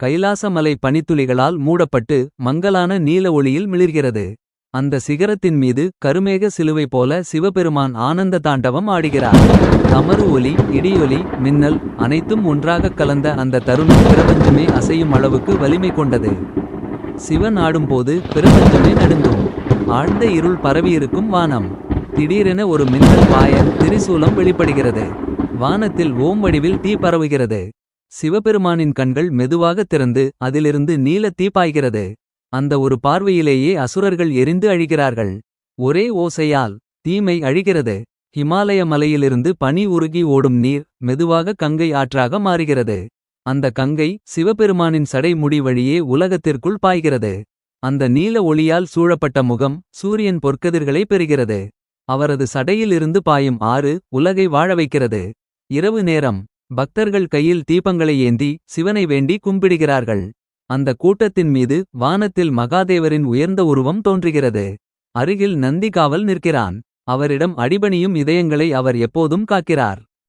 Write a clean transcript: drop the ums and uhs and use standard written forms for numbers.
கைலாசமலை பனித்துளிகளால் மூடப்பட்டு மங்கலான நீல ஒளியில் மிளிர்கிறது. அந்த சிகரத்தின் மீது கருமேக சிலுவை போல சிவபெருமான் ஆனந்த தாண்டவம் ஆடுகிறார். தமறு ஒலி, இடியொலி, மின்னல் அனைத்தும் ஒன்றாகக் கலந்த அந்த தருணம் பிரபஞ்சமே அசையும் அளவுக்கு வலிமை கொண்டது. சிவன் ஆடும்போது பிரபஞ்சமே நடுங்கும். ஆழ்ந்த இருள் பரவியிருக்கும் வானம். திடீரென ஒரு மின்னல் பாய திரிசூலம் வெளிப்படுகிறது. வானத்தில் ஓம் வடிவில் தீ பரவுகிறது. சிவபெருமானின் கண்கள் மெதுவாக திறந்து அதிலிருந்து நீல தீ பாய்கிறது. அந்த ஒரு பார்வையிலேயே அசுரர்கள் எரிந்து அழிகிறார்கள். ஒரே ஓசையால் தீமை அழிகிறது. ஹிமாலய மலையிலிருந்து பனி உருகி ஓடும் நீர் மெதுவாக கங்கை ஆற்றாக மாறுகிறது. அந்த கங்கை சிவபெருமானின் சடை முடி வழியே உலகத்திற்குள் பாய்கிறது. அந்த நீல ஒளியால் சூழப்பட்ட முகம் சூரியன் பொற்கதிர்களை பெறுகிறது. அவரது சடையிலிருந்து பாயும் ஆறு உலகை வாழ வைக்கிறது. இரவு நேரம். பக்தர்கள் கையில் தீபங்களை ஏந்தி சிவனை வேண்டி கும்பிடுகிறார்கள். அந்த கூட்டத்தின் மீது வானத்தில் மகாதேவரின் உயர்ந்த உருவம் தோன்றுகிறது. அருகில் நந்தி காவல் நிற்கிறான். அவரிடம் அடிபணியும் இதயங்களை அவர் எப்போதும் காக்கிறார்.